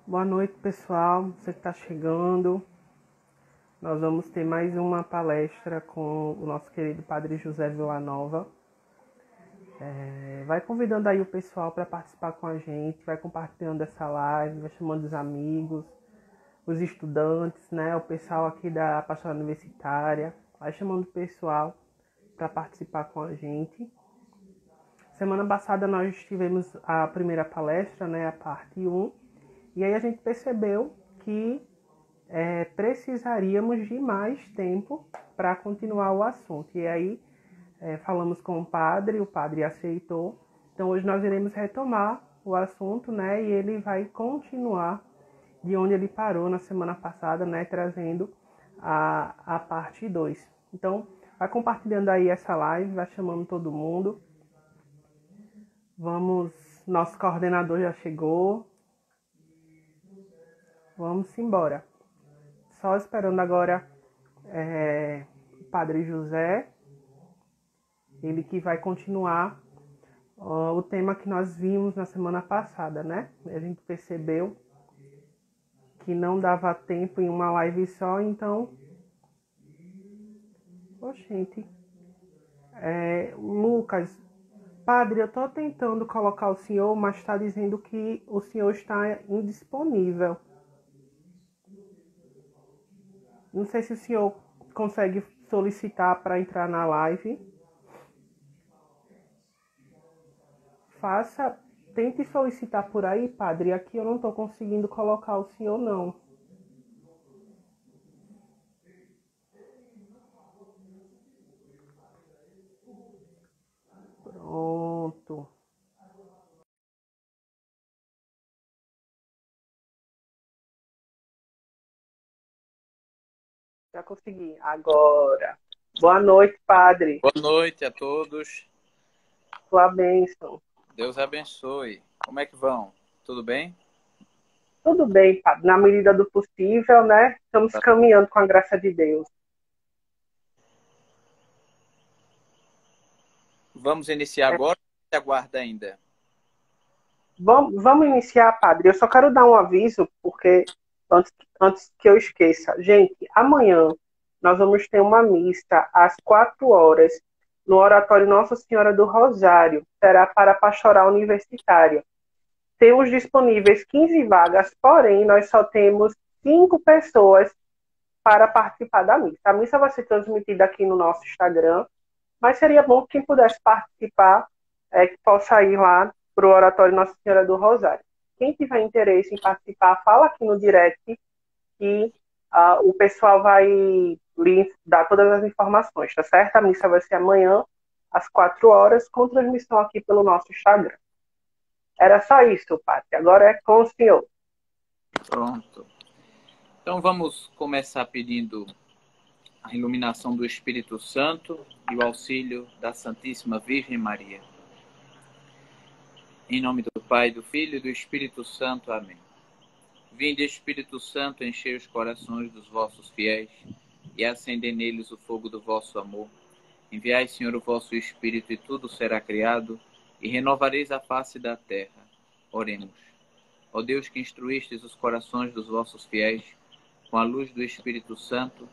Boa noite, pessoal. Você que está chegando. Nós vamos ter mais uma palestra com o nosso querido Padre José Villanova. Vai convidando aí o pessoal para participar com a gente, vai compartilhando essa live, vai chamando os amigos, os estudantes, né? O pessoal aqui da Pastoral Universitária. Vai chamando o pessoal para participar com a gente. Semana passada nós tivemos a primeira palestra, né? A parte 1. E aí a gente percebeu que precisaríamos de mais tempo para continuar o assunto. E aí falamos com o padre aceitou. Então hoje nós iremos retomar o assunto, né? E ele vai continuar de onde ele parou na semana passada, né? Trazendo a parte 2. Então, vai compartilhando aí essa live, vai chamando todo mundo. Vamos, nosso coordenador já chegou. Vamos embora. Só esperando agora o Padre José, ele que vai continuar o tema que nós vimos na semana passada, né? A gente percebeu que não dava tempo em uma live só, então... Oxente. Lucas, Padre, eu tô tentando colocar o senhor, mas está dizendo que o senhor está indisponível. Não sei se o senhor consegue solicitar para entrar na live. Tente solicitar por aí, padre. Aqui eu não estou conseguindo colocar o senhor, não. Pronto. Já consegui. Agora. Boa noite, padre. Boa noite a todos. Sua bênção. Deus abençoe. Como é que vão? Tudo bem? Tudo bem, padre. Na medida do possível, né? Estamos caminhando com a graça de Deus. Vamos iniciar agora ou você aguarda ainda? Vamos iniciar, padre. Eu só quero dar um aviso, porque antes que eu esqueça. Gente, amanhã nós vamos ter uma missa às 4 horas no Oratório Nossa Senhora do Rosário. Será para a Pastoral Universitária. Temos disponíveis 15 vagas, porém nós só temos 5 pessoas para participar da missa. A missa vai ser transmitida aqui no nosso Instagram, mas seria bom que quem pudesse participar que possa ir lá para o Oratório Nossa Senhora do Rosário. Quem tiver interesse em participar, fala aqui no direct que o pessoal vai lhe dar todas as informações, tá certo? A missa vai ser amanhã, às 4 horas, com transmissão aqui pelo nosso Instagram. Era só isso, padre. Agora é com o senhor. Pronto. Então vamos começar pedindo a iluminação do Espírito Santo e o auxílio da Santíssima Virgem Maria. Em nome do Pai, do Filho e do Espírito Santo. Amém. Vinde, Espírito Santo, enchei os corações dos vossos fiéis e acendei neles o fogo do vosso amor. Enviai, Senhor, o vosso Espírito e tudo será criado e renovareis a face da terra. Oremos. Ó Deus, que instruístes os corações dos vossos fiéis com a luz do Espírito Santo,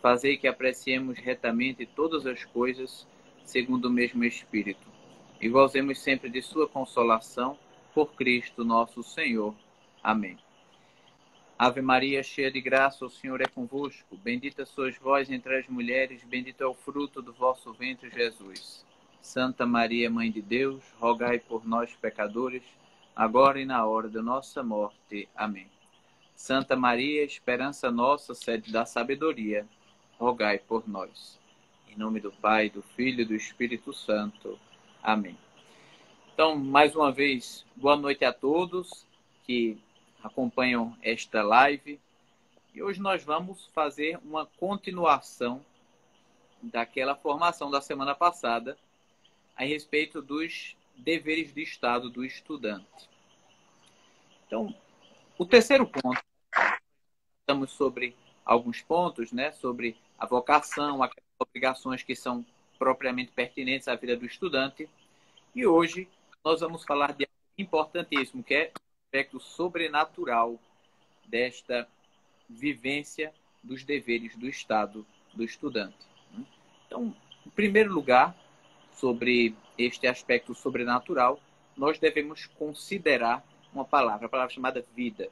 fazei que apreciemos retamente todas as coisas segundo o mesmo Espírito e gozemos sempre de sua consolação por Cristo nosso Senhor. Amém. Ave Maria, cheia de graça, o Senhor é convosco. Bendita sois vós entre as mulheres, bendito é o fruto do vosso ventre, Jesus. Santa Maria, Mãe de Deus, rogai por nós, pecadores, agora e na hora da nossa morte. Amém. Santa Maria, esperança nossa, sede da sabedoria, rogai por nós. Em nome do Pai, do Filho e do Espírito Santo. Amém. Então, mais uma vez, boa noite a todos que acompanham esta live. E hoje nós vamos fazer uma continuação daquela formação da semana passada a respeito dos deveres de Estado do estudante. Então, o terceiro ponto, estamos sobre alguns pontos, né, sobre a vocação, aquelas obrigações que são propriamente pertinentes à vida do estudante. E hoje nós vamos falar de algo importantíssimo, que é o aspecto sobrenatural desta vivência dos deveres do Estado do estudante. Então, em primeiro lugar, sobre este aspecto sobrenatural, nós devemos considerar uma palavra, a palavra chamada vida.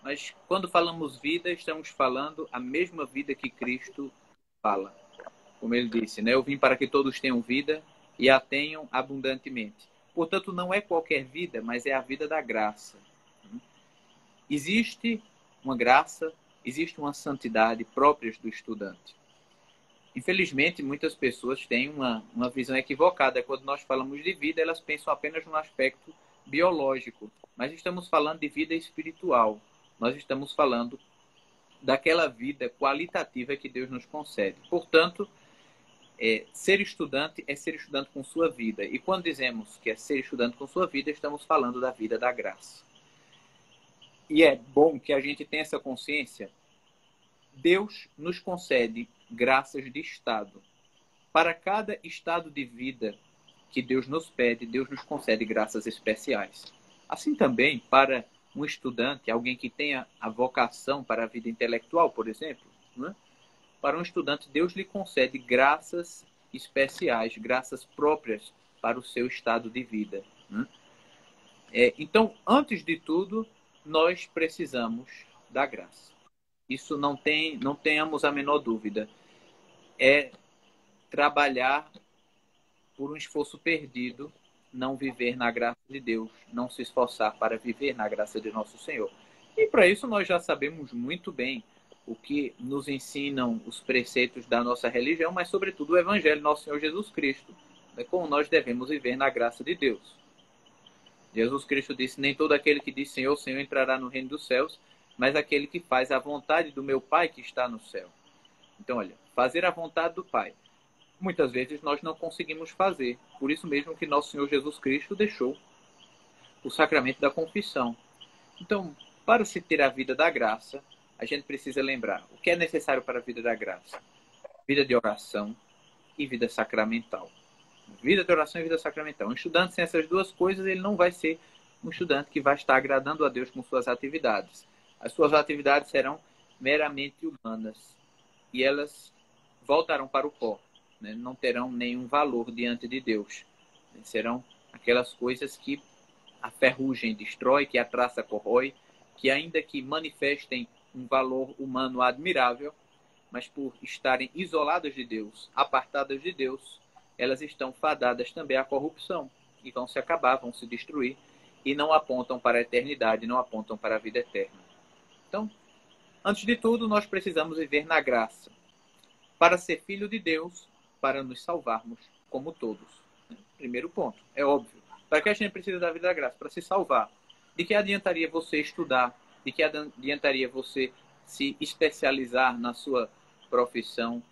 Mas quando falamos vida, estamos falando a mesma vida que Cristo fala. Como ele disse, né? Eu vim para que todos tenham vida e a tenham abundantemente. Portanto, não é qualquer vida, mas é a vida da graça. Existe uma graça, existe uma santidade próprias do estudante. Infelizmente, muitas pessoas têm uma visão equivocada. Quando nós falamos de vida, elas pensam apenas no aspecto biológico. Mas estamos falando de vida espiritual. Nós estamos falando daquela vida qualitativa que Deus nos concede. Portanto, ser estudante é ser estudante com sua vida. E quando dizemos que é ser estudante com sua vida, estamos falando da vida da graça. E é bom que a gente tenha essa consciência. Deus nos concede graças de estado. Para cada estado de vida que Deus nos pede, Deus nos concede graças especiais. Assim também, para um estudante, alguém que tenha a vocação para a vida intelectual, por exemplo, né? Para um estudante, Deus lhe concede graças especiais, graças próprias para o seu estado de vida. Né? Então, antes de tudo, nós precisamos da graça. Isso não tenhamos a menor dúvida. É trabalhar por um esforço perdido, não viver na graça de Deus, não se esforçar para viver na graça de nosso Senhor. E para isso nós já sabemos muito bem o que nos ensinam os preceitos da nossa religião, mas sobretudo o Evangelho de nosso Senhor Jesus Cristo, como nós devemos viver na graça de Deus. Jesus Cristo disse, nem todo aquele que diz Senhor, Senhor entrará no reino dos céus, mas aquele que faz a vontade do meu Pai que está no céu. Então, olha, fazer a vontade do Pai. Muitas vezes nós não conseguimos fazer. Por isso mesmo que nosso Senhor Jesus Cristo deixou o sacramento da confissão. Então, para se ter a vida da graça, a gente precisa lembrar o que é necessário para a vida da graça. Vida de oração e vida sacramental. Vida de oração e vida sacramental. Um estudante sem essas duas coisas, ele não vai ser um estudante que vai estar agradando a Deus com suas atividades. As suas atividades serão meramente humanas. E elas voltarão para o pó. Né? Não terão nenhum valor diante de Deus. Serão aquelas coisas que a ferrugem destrói, que a traça corrói, que ainda que manifestem um valor humano admirável, mas por estarem isoladas de Deus, apartadas de Deus, elas estão fadadas também à corrupção e vão se acabar, vão se destruir e não apontam para a eternidade, não apontam para a vida eterna. Então, antes de tudo, nós precisamos viver na graça para ser filho de Deus, para nos salvarmos como todos. Primeiro ponto, é óbvio. Para que a gente precisa da vida da graça? Para se salvar. De que adiantaria você estudar? De que adiantaria você se especializar na sua profissão?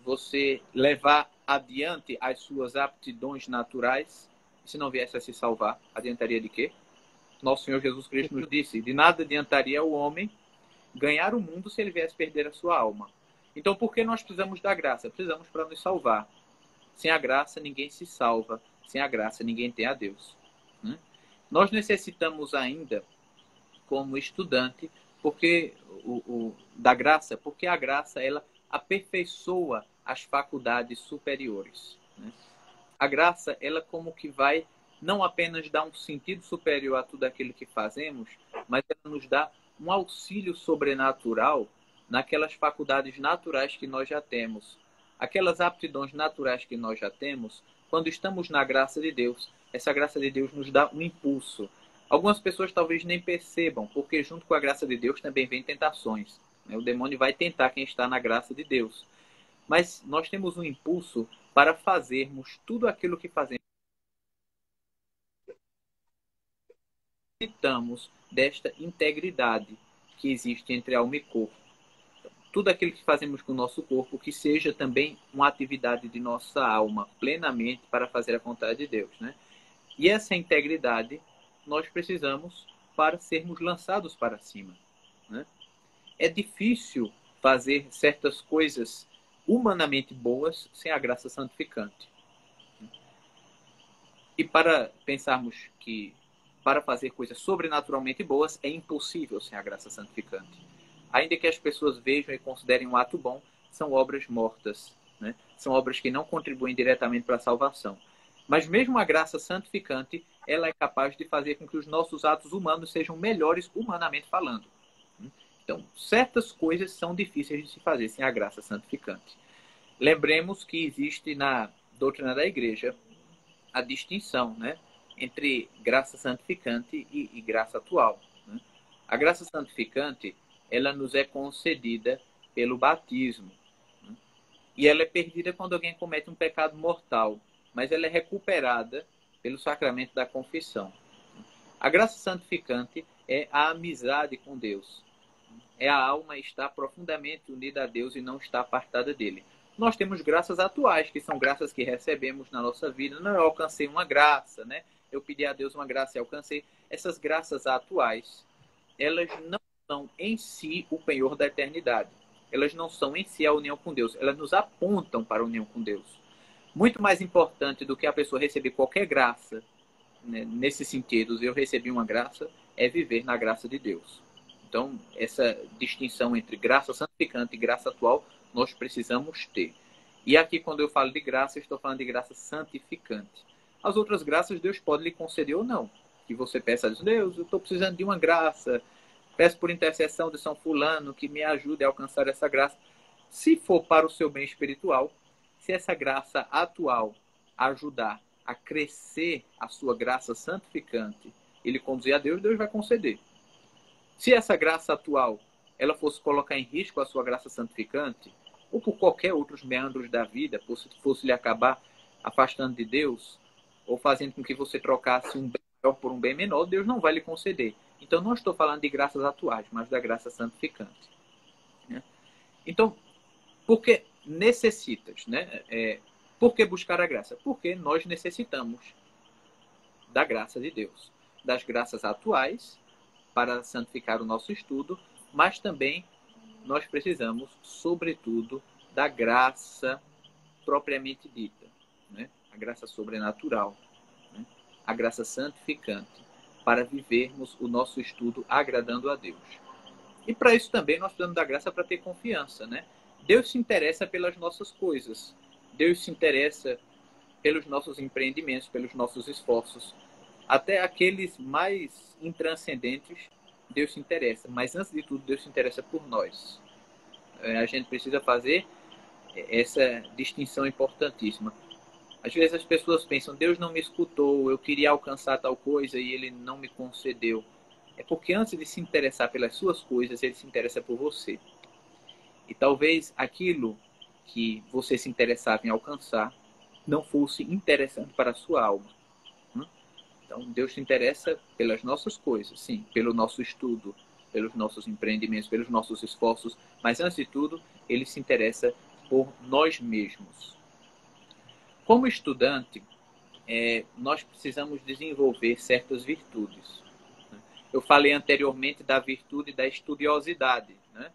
Você levar adiante as suas aptidões naturais? Se não viesse a se salvar, adiantaria de quê? Nosso Senhor Jesus Cristo nos disse, de nada adiantaria o homem ganhar o mundo se ele viesse perder a sua alma. Então, por que nós precisamos da graça? Precisamos para nos salvar. Sem a graça, ninguém se salva. Sem a graça, ninguém tem a Deus. Nós necessitamos ainda, como estudante, da graça, porque a graça ela aperfeiçoa as faculdades superiores. A graça, ela como que vai não apenas dar um sentido superior a tudo aquilo que fazemos, mas ela nos dá um auxílio sobrenatural naquelas faculdades naturais que nós já temos. Aquelas aptidões naturais que nós já temos, quando estamos na graça de Deus, essa graça de Deus nos dá um impulso. Algumas pessoas talvez nem percebam, porque junto com a graça de Deus também vem tentações. O demônio vai tentar quem está na graça de Deus. Mas nós temos um impulso para fazermos tudo aquilo que fazemos. Necessitamos desta integridade que existe entre alma e corpo. Tudo aquilo que fazemos com o nosso corpo, que seja também uma atividade de nossa alma, plenamente para fazer a vontade de Deus. E essa integridade nós precisamos para sermos lançados para cima. É difícil fazer certas coisas humanamente boas sem a graça santificante. E para pensarmos que para fazer coisas sobrenaturalmente boas é impossível sem a graça santificante. Ainda que as pessoas vejam e considerem um ato bom, são obras mortas, né? São obras que não contribuem diretamente para a salvação. Mas mesmo a graça santificante, ela é capaz de fazer com que os nossos atos humanos sejam melhores humanamente falando. Então, certas coisas são difíceis de se fazer sem a graça santificante. Lembremos que existe na doutrina da igreja a distinção, né, entre graça santificante e graça atual, né? A graça santificante, ela nos é concedida pelo batismo, né? E ela é perdida quando alguém comete um pecado mortal, mas ela é recuperada pelo sacramento da confissão. A graça santificante é a amizade com Deus. É a alma estar profundamente unida a Deus e não estar apartada dele. Nós temos graças atuais, que são graças que recebemos na nossa vida. Não, eu alcancei uma graça, né? Eu pedi a Deus uma graça e alcancei. Essas graças atuais, elas não são em si o penhor da eternidade. Elas não são em si a união com Deus. Elas nos apontam para a união com Deus. Muito mais importante do que a pessoa receber qualquer graça, né, nesse sentido, eu recebi uma graça, é viver na graça de Deus. Então, essa distinção entre graça santificante e graça atual, nós precisamos ter. E aqui, quando eu falo de graça, eu estou falando de graça santificante. As outras graças, Deus pode lhe conceder ou não. Que você peça a Deus, eu estou precisando de uma graça, peço por intercessão de São Fulano que me ajude a alcançar essa graça. Se for para o seu bem espiritual, se essa graça atual ajudar a crescer a sua graça santificante e lhe conduzir a Deus, Deus vai conceder. Se essa graça atual ela fosse colocar em risco a sua graça santificante, ou por qualquer outros meandros da vida, fosse lhe acabar afastando de Deus, ou fazendo com que você trocasse um bem maior por um bem menor, Deus não vai lhe conceder. Então, não estou falando de graças atuais, mas da graça santificante, né? Então, por que necessitas, né? Por que buscar a graça? Porque nós necessitamos da graça de Deus, das graças atuais, para santificar o nosso estudo, mas também nós precisamos, sobretudo, da graça propriamente dita, né? A graça sobrenatural, né? A graça santificante, para vivermos o nosso estudo agradando a Deus. E para isso também nós precisamos da graça para ter confiança, né? Deus se interessa pelas nossas coisas, Deus se interessa pelos nossos empreendimentos, pelos nossos esforços. Até aqueles mais intranscendentes, Deus se interessa. Mas, antes de tudo, Deus se interessa por nós. A gente precisa fazer essa distinção importantíssima. Às vezes as pessoas pensam, Deus não me escutou, eu queria alcançar tal coisa e Ele não me concedeu. É porque antes de se interessar pelas suas coisas, Ele se interessa por você. E talvez aquilo que você se interessava em alcançar não fosse interessante para a sua alma. Então, Deus se interessa pelas nossas coisas, sim, pelo nosso estudo, pelos nossos empreendimentos, pelos nossos esforços, mas, antes de tudo, Ele se interessa por nós mesmos. Como estudante, nós precisamos desenvolver certas virtudes. Eu falei anteriormente da virtude da estudiosidade, né?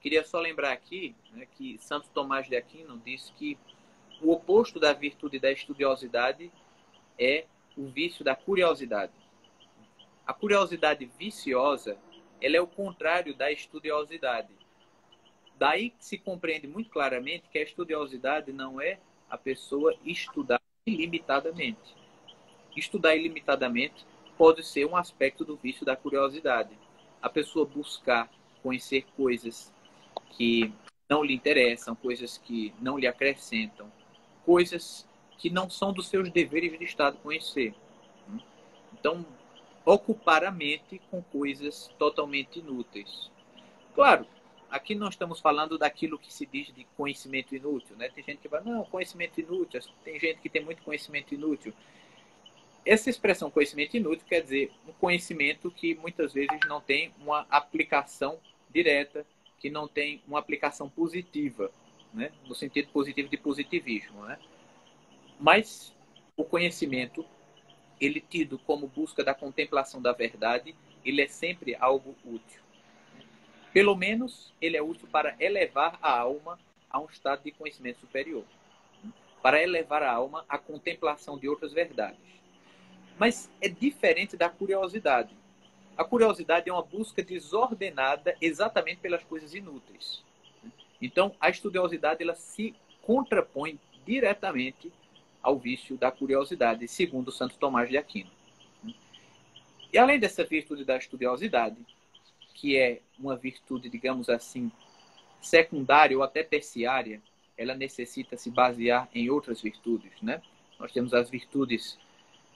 Queria só lembrar aqui, né, que Santo Tomás de Aquino disse que o oposto da virtude da estudiosidade é o vício da curiosidade. A curiosidade viciosa, ela é o contrário da estudiosidade. Daí se compreende muito claramente que a estudiosidade não é a pessoa estudar ilimitadamente. Estudar ilimitadamente pode ser um aspecto do vício da curiosidade. A pessoa buscar conhecer coisas que não lhe interessam, coisas que não lhe acrescentam, coisas que não são dos seus deveres de Estado conhecer. Então, ocupar a mente com coisas totalmente inúteis. Claro, aqui nós estamos falando daquilo que se diz de conhecimento inútil, né? Tem gente que vai, não, conhecimento inútil. Tem gente que tem muito conhecimento inútil. Essa expressão conhecimento inútil quer dizer um conhecimento que muitas vezes não tem uma aplicação direta, que não tem uma aplicação positiva, né? No sentido positivo de positivismo, né? Mas o conhecimento, ele tido como busca da contemplação da verdade, ele é sempre algo útil. Pelo menos ele é útil para elevar a alma a um estado de conhecimento superior, para elevar a alma à contemplação de outras verdades. Mas é diferente da curiosidade. A curiosidade é uma busca desordenada exatamente pelas coisas inúteis. Então, a estudiosidade ela se contrapõe diretamente ao vício da curiosidade, segundo Santo Tomás de Aquino. E além dessa virtude da estudiosidade, que é uma virtude, digamos assim, secundária ou até terciária, ela necessita se basear em outras virtudes, né? Nós temos as virtudes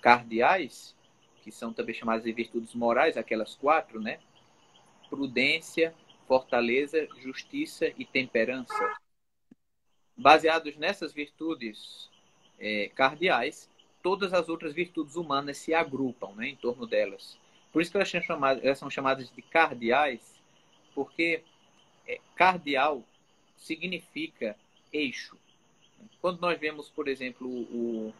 cardeais, que são também chamadas de virtudes morais, aquelas 4, né? Prudência, fortaleza, justiça e temperança. Baseados nessas virtudes cardeais, todas as outras virtudes humanas se agrupam, né, em torno delas. Por isso que elas são chamadas de cardeais, porque cardeal significa eixo. Quando nós vemos, por exemplo,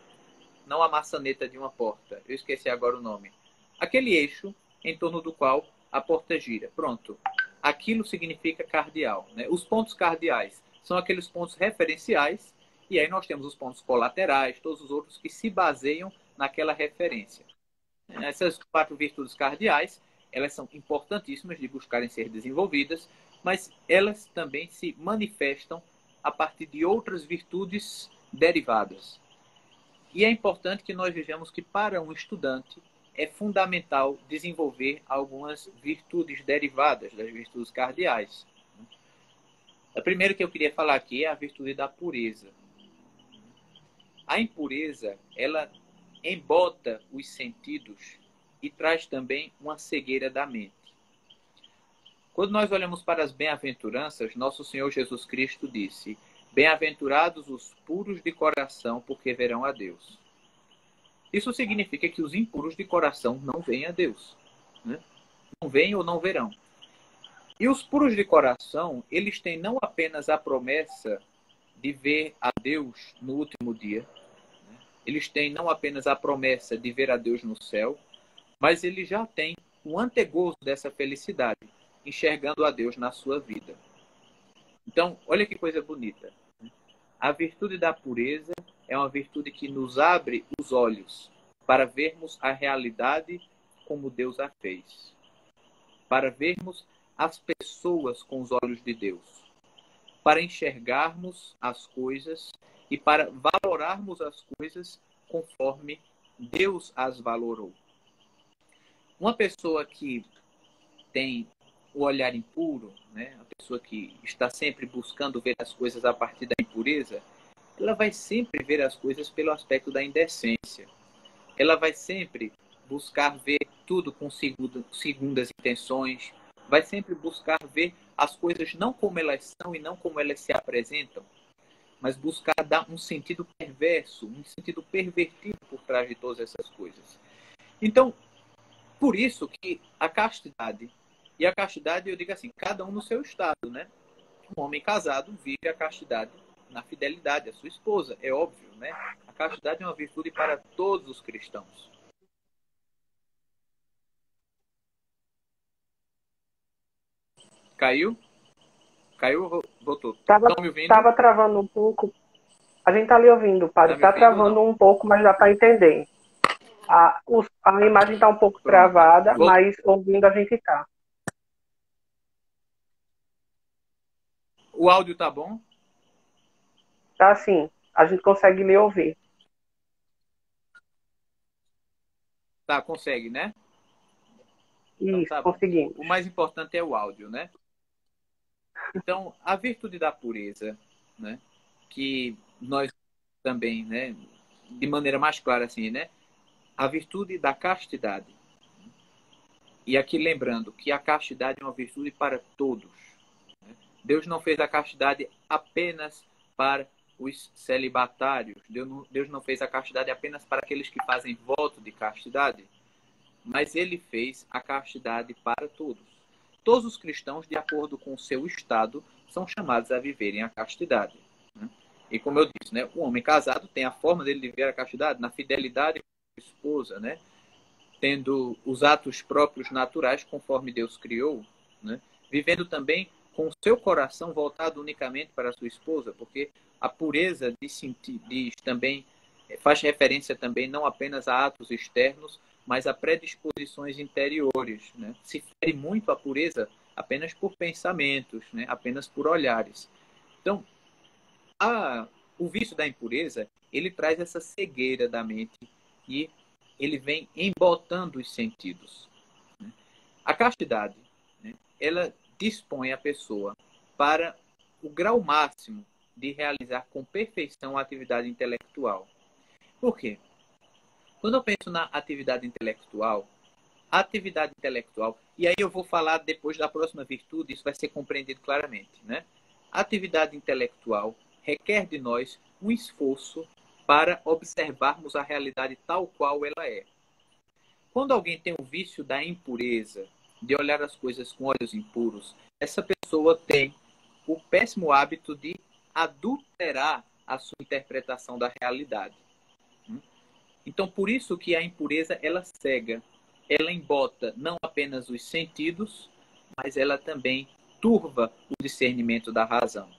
não a maçaneta de uma porta, eu esqueci agora o nome, aquele eixo em torno do qual a porta gira. Pronto. Aquilo significa cardeal, né? Os pontos cardeais são aqueles pontos referenciais, e aí nós temos os pontos colaterais, todos os outros que se baseiam naquela referência. Essas 4 virtudes cardeais, elas são importantíssimas de buscarem ser desenvolvidas, mas elas também se manifestam a partir de outras virtudes derivadas. E é importante que nós vejamos que para um estudante é fundamental desenvolver algumas virtudes derivadas das virtudes cardeais. A primeira que eu queria falar aqui é a virtude da pureza. A impureza, ela embota os sentidos e traz também uma cegueira da mente. Quando nós olhamos para as bem-aventuranças, nosso Senhor Jesus Cristo disse: bem-aventurados os puros de coração, porque verão a Deus. Isso significa que os impuros de coração não veem a Deus, né? Não veem ou não verão. E os puros de coração, eles têm não apenas a promessa de ver a Deus no último dia, né? Eles têm não apenas a promessa de ver a Deus no céu, mas eles já têm o antegozo dessa felicidade, enxergando a Deus na sua vida. Então, olha que coisa bonita. A virtude da pureza é uma virtude que nos abre os olhos para vermos a realidade como Deus a fez. Para vermos as pessoas com os olhos de Deus. Para enxergarmos as coisas e para valorarmos as coisas conforme Deus as valorou. Uma pessoa que tem o olhar impuro, né? A pessoa que está sempre buscando ver as coisas a partir da impureza, ela vai sempre ver as coisas pelo aspecto da indecência. Ela vai sempre buscar ver tudo com segundas intenções, vai sempre buscar ver as coisas não como elas são e não como elas se apresentam, mas buscar dar um sentido perverso, um sentido pervertido por trás de todas essas coisas. Então, por isso que a castidade, e a castidade eu digo assim, cada um no seu estado, né? Um homem casado vive a castidade na fidelidade à sua esposa, é óbvio, né? A castidade é uma virtude para todos os cristãos. Caiu? Caiu, voltou. Estão me ouvindo? Tava travando um pouco. A gente tá lhe ouvindo, padre. Tá travando um pouco, mas dá para entender. A imagem tá um pouco Pronto. travada, mas ouvindo a gente tá. O áudio tá bom? Tá assim, a gente consegue lhe ouvir. Tá, consegue, né? Isso, Então tá bom. conseguimos. O mais importante é o áudio, né? Então, a virtude da pureza, né? Que nós também, né? De maneira mais clara assim, né? A virtude da castidade. E aqui lembrando que a castidade é uma virtude para todos. Deus não fez a castidade apenas para os celibatários. Deus não fez a castidade apenas para aqueles que fazem voto de castidade. Mas ele fez a castidade para todos. Todos os cristãos, de acordo com o seu estado, são chamados a viverem a castidade. E como eu disse, né, o homem casado tem a forma dele viver a castidade na fidelidade com a esposa, né, tendo os atos próprios naturais conforme Deus criou, né, vivendo também com o seu coração voltado unicamente para a sua esposa, porque a pureza diz também faz referência também não apenas a atos externos, mas a predisposições interiores, né? Se fere muito a pureza apenas por pensamentos, né? Apenas por olhares. Então, o vício da impureza, ele traz essa cegueira da mente e ele vem embotando os sentidos. Né? A castidade, né? Ela dispõe a pessoa para o grau máximo de realizar com perfeição a atividade intelectual. Por quê? Quando eu penso na atividade intelectual, e aí eu vou falar depois da próxima virtude, isso vai ser compreendido claramente, né? A atividade intelectual requer de nós um esforço para observarmos a realidade tal qual ela é. Quando alguém tem o vício da impureza, de olhar as coisas com olhos impuros, essa pessoa tem o péssimo hábito de adulterar a sua interpretação da realidade. Então, por isso que a impureza, ela cega, ela embota não apenas os sentidos, mas ela também turva o discernimento da razão.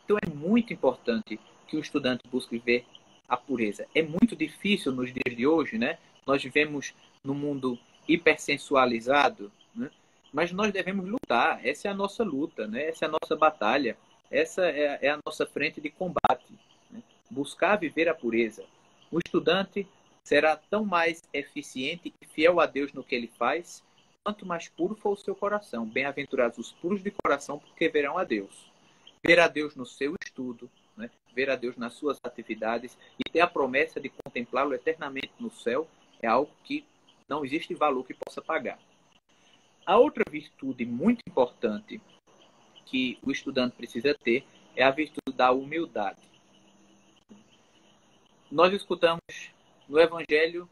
Então, é muito importante que o estudante busque ver a pureza. É muito difícil nos dias de hoje, né? Nós vivemos num mundo hipersensualizado, né? Mas nós devemos lutar. Essa é a nossa luta, né? Essa é a nossa batalha. Essa é a nossa frente de combate. Né? Buscar viver a pureza. O estudante será tão mais eficiente e fiel a Deus no que ele faz, quanto mais puro for o seu coração. Bem-aventurados os puros de coração, porque verão a Deus. Ver a Deus no seu estudo, né? Ver a Deus nas suas atividades e ter a promessa de contemplá-lo eternamente no céu é algo que não existe valor que possa pagar. A outra virtude muito importante que o estudante precisa ter é a virtude da humildade. Nós escutamos no Evangelho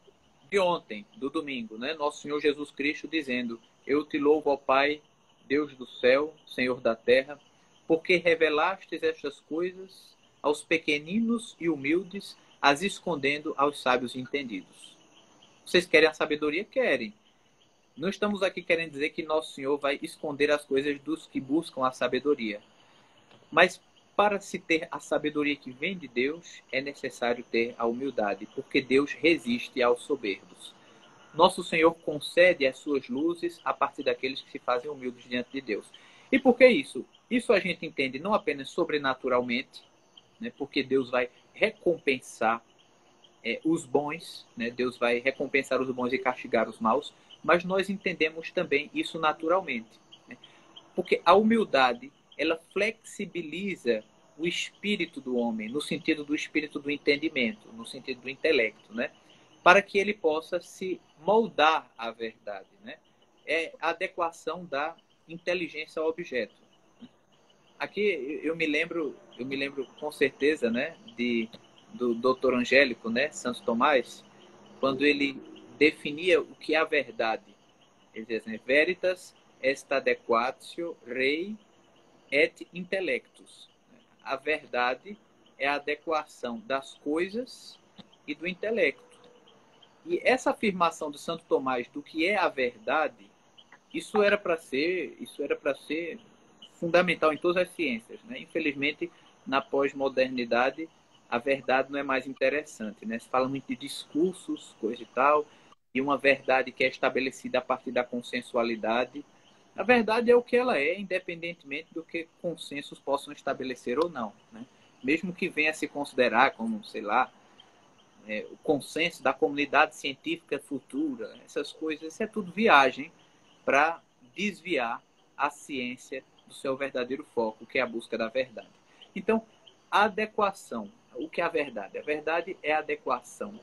de ontem, do domingo, né? Nosso Senhor Jesus Cristo dizendo: eu te louvo, ó Pai, Deus do céu, Senhor da terra, porque revelastes estas coisas aos pequeninos e humildes, as escondendo aos sábios e entendidos. Vocês querem a sabedoria? Querem. Não estamos aqui querendo dizer que Nosso Senhor vai esconder as coisas dos que buscam a sabedoria. Mas para se ter a sabedoria que vem de Deus, é necessário ter a humildade, porque Deus resiste aos soberbos. Nosso Senhor concede as suas luzes a partir daqueles que se fazem humildes diante de Deus. E por que isso? Isso a gente entende não apenas sobrenaturalmente, né, porque Deus vai recompensar os bons, né, Deus vai recompensar os bons e castigar os maus, mas nós entendemos também isso naturalmente. Né, porque a humildade, ela flexibiliza o espírito do homem, no sentido do espírito do entendimento, no sentido do intelecto, né? Para que ele possa se moldar à verdade, né? É a adequação da inteligência ao objeto. Aqui eu me lembro com certeza, né, do Dr. Angélico, né, Santo Tomás, quando ele definia o que é a verdade. Ele diz assim: veritas est adequatio rei et intellectus. A verdade é a adequação das coisas e do intelecto. E essa afirmação de Santo Tomás do que é a verdade, isso era para ser fundamental em todas as ciências, né? Infelizmente, na pós-modernidade, a verdade não é mais interessante, né? Se fala muito de discursos, coisa e tal, e uma verdade que é estabelecida a partir da consensualidade. A verdade é o que ela é, independentemente do que consensos possam estabelecer ou não, né? Mesmo que venha a se considerar como, sei lá, o consenso da comunidade científica futura, essas coisas, isso é tudo viagem para desviar a ciência do seu verdadeiro foco, que é a busca da verdade. Então, a adequação. O que é a verdade? A verdade é a adequação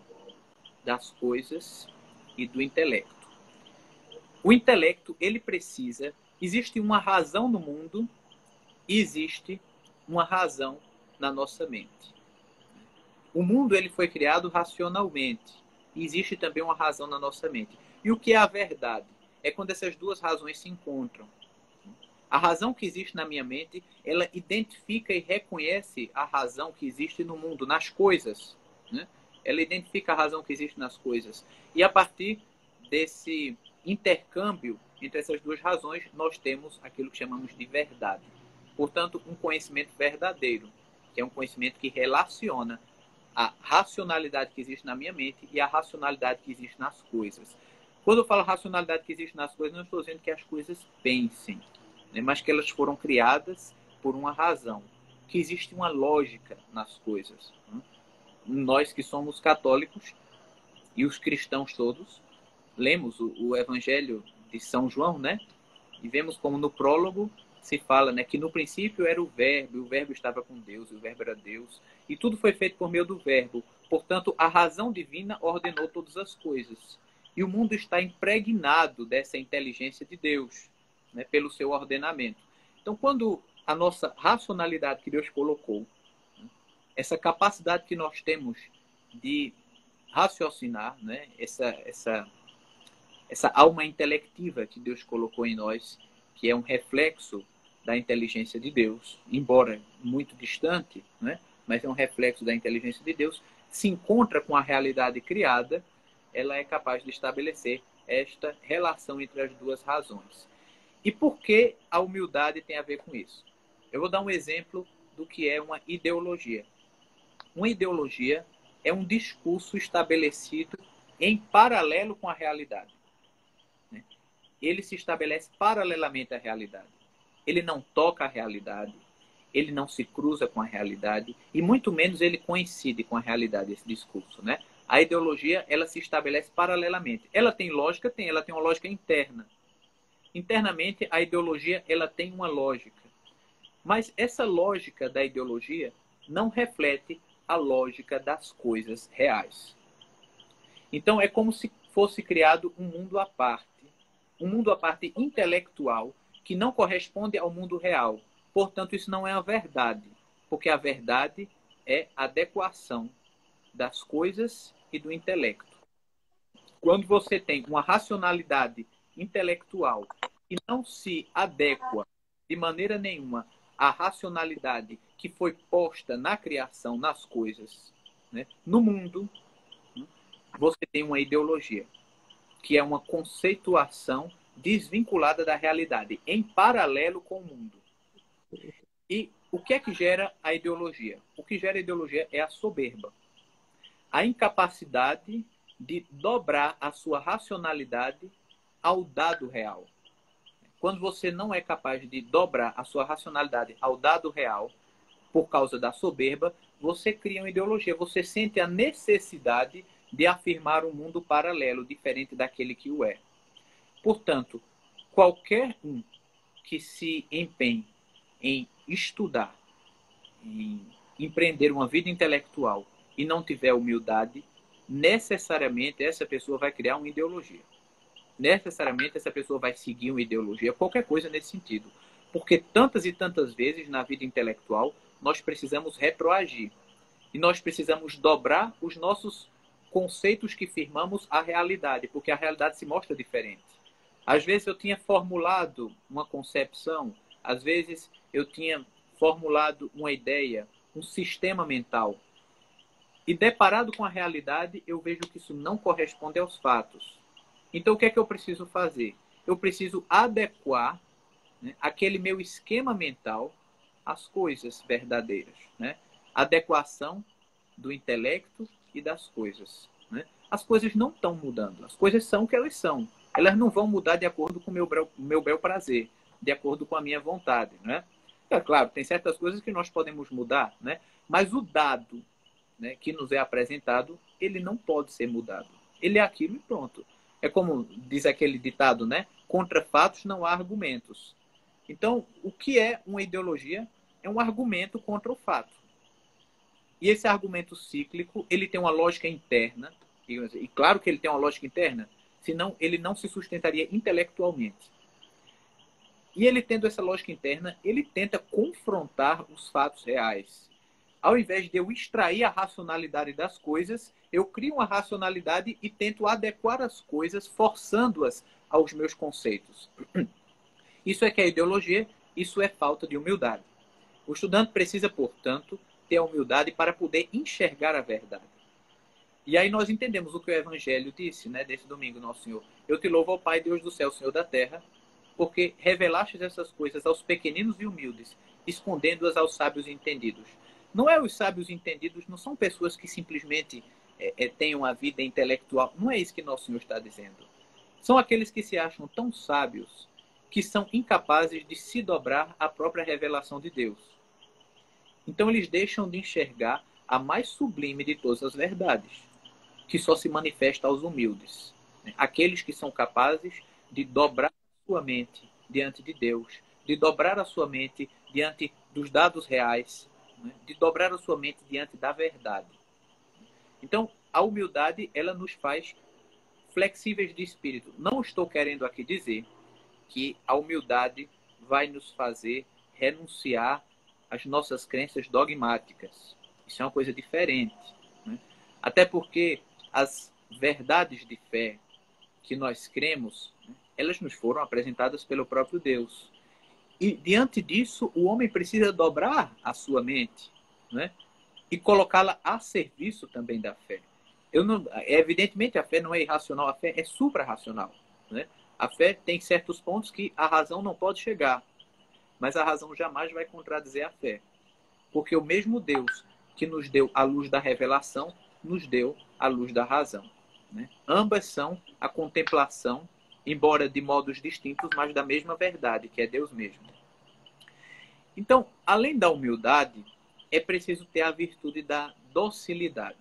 das coisas e do intelecto. O intelecto, ele precisa... Existe uma razão no mundo e existe uma razão na nossa mente. O mundo, ele foi criado racionalmente. E existe também uma razão na nossa mente. E o que é a verdade? É quando essas duas razões se encontram. A razão que existe na minha mente, ela identifica e reconhece a razão que existe no mundo, nas coisas, né? Ela identifica a razão que existe nas coisas. E a partir desse intercâmbio entre essas duas razões, nós temos aquilo que chamamos de verdade. Portanto, um conhecimento verdadeiro, que é um conhecimento que relaciona a racionalidade que existe na minha mente e a racionalidade que existe nas coisas. Quando eu falo racionalidade que existe nas coisas, não estou dizendo que as coisas pensem, né, mas que elas foram criadas por uma razão, que existe uma lógica nas coisas. Nós que somos católicos e os cristãos todos, lemos o Evangelho de São João, né? E vemos como no prólogo se fala, né, que no princípio era o Verbo, e o Verbo estava com Deus, e o Verbo era Deus, e tudo foi feito por meio do Verbo. Portanto, a razão divina ordenou todas as coisas. E o mundo está impregnado dessa inteligência de Deus, né, pelo seu ordenamento. Então, quando a nossa racionalidade que Deus colocou, essa capacidade que nós temos de raciocinar, né, essa alma intelectiva que Deus colocou em nós, que é um reflexo da inteligência de Deus, embora muito distante, né? Mas é um reflexo da inteligência de Deus, se encontra com a realidade criada, ela é capaz de estabelecer esta relação entre as duas razões. E por que a humildade tem a ver com isso? Eu vou dar um exemplo do que é uma ideologia. Uma ideologia é um discurso estabelecido em paralelo com a realidade. Ele se estabelece paralelamente à realidade. Ele não toca a realidade, ele não se cruza com a realidade e muito menos ele coincide com a realidade, esse discurso, né? A ideologia, ela se estabelece paralelamente. Ela tem lógica? Tem. Ela tem uma lógica interna. Internamente, a ideologia, ela tem uma lógica. Mas essa lógica da ideologia não reflete a lógica das coisas reais. Então, é como se fosse criado um mundo à parte. Um mundo à parte intelectual que não corresponde ao mundo real. Portanto, isso não é a verdade, porque a verdade é a adequação das coisas e do intelecto. Quando você tem uma racionalidade intelectual que não se adequa de maneira nenhuma à racionalidade que foi posta na criação, nas coisas, né, no mundo, você tem uma ideologia, que é uma conceituação desvinculada da realidade, em paralelo com o mundo. E o que é que gera a ideologia? O que gera a ideologia é a soberba. A incapacidade de dobrar a sua racionalidade ao dado real. Quando você não é capaz de dobrar a sua racionalidade ao dado real, por causa da soberba, você cria uma ideologia. Você sente a necessidade de afirmar um mundo paralelo, diferente daquele que o é. Portanto, qualquer um que se empenhe em estudar, em empreender uma vida intelectual e não tiver humildade, necessariamente essa pessoa vai criar uma ideologia. Necessariamente essa pessoa vai seguir uma ideologia, qualquer coisa nesse sentido. Porque tantas e tantas vezes na vida intelectual nós precisamos retroagir. E nós precisamos dobrar os nossos conceitos que firmamos à realidade, porque a realidade se mostra diferente. Às vezes eu tinha formulado uma concepção, às vezes eu tinha formulado uma ideia, um sistema mental. E deparado com a realidade, eu vejo que isso não corresponde aos fatos. Então o que é que eu preciso fazer? Eu preciso adequar, né, aquele meu esquema mental às coisas verdadeiras, né? Adequação do intelecto e das coisas, né? As coisas não estão mudando. As coisas são o que elas são. Elas não vão mudar de acordo com o meu bel prazer, de acordo com a minha vontade, né? É claro, tem certas coisas que nós podemos mudar, né? Mas o dado, né, que nos é apresentado, ele não pode ser mudado. Ele é aquilo e pronto. É como diz aquele ditado, né? Contra fatos não há argumentos. Então, o que é uma ideologia? É um argumento contra o fato. E esse argumento cíclico, ele tem uma lógica interna, e claro que ele tem uma lógica interna, senão ele não se sustentaria intelectualmente. E ele tendo essa lógica interna, ele tenta confrontar os fatos reais. Ao invés de eu extrair a racionalidade das coisas, eu crio uma racionalidade e tento adequar as coisas, forçando-as aos meus conceitos. Isso é que é ideologia, isso é falta de humildade. O estudante precisa, portanto, ter a humildade para poder enxergar a verdade. E aí nós entendemos o que o Evangelho disse, né, desse domingo, nosso Senhor. Eu te louvo, ó Pai, Deus do céu, Senhor da terra, porque revelastes essas coisas aos pequeninos e humildes, escondendo-as aos sábios e entendidos. Não é os sábios entendidos, não são pessoas que simplesmente têm uma vida intelectual. Não é isso que nosso Senhor está dizendo. São aqueles que se acham tão sábios que são incapazes de se dobrar à própria revelação de Deus. Então eles deixam de enxergar a mais sublime de todas as verdades, que só se manifesta aos humildes. Aqueles que são capazes de dobrar a sua mente diante de Deus, de dobrar a sua mente diante dos dados reais, de dobrar a sua mente diante da verdade. Então, a humildade, ela nos faz flexíveis de espírito. Não estou querendo aqui dizer que a humildade vai nos fazer renunciar às nossas crenças dogmáticas. Isso é uma coisa diferente, né? Até porque as verdades de fé que nós cremos, elas nos foram apresentadas pelo próprio Deus. E, diante disso, o homem precisa dobrar a sua mente, né? E colocá-la a serviço também da fé. Evidentemente, a fé não é irracional, a fé é suprarracional, né? A fé tem certos pontos que a razão não pode chegar, mas a razão jamais vai contradizer a fé. Porque o mesmo Deus que nos deu a luz da revelação, nos deu a luz da razão, né? Ambas são a contemplação, embora de modos distintos, mas da mesma verdade, que é Deus mesmo. Então, além da humildade, é preciso ter a virtude da docilidade.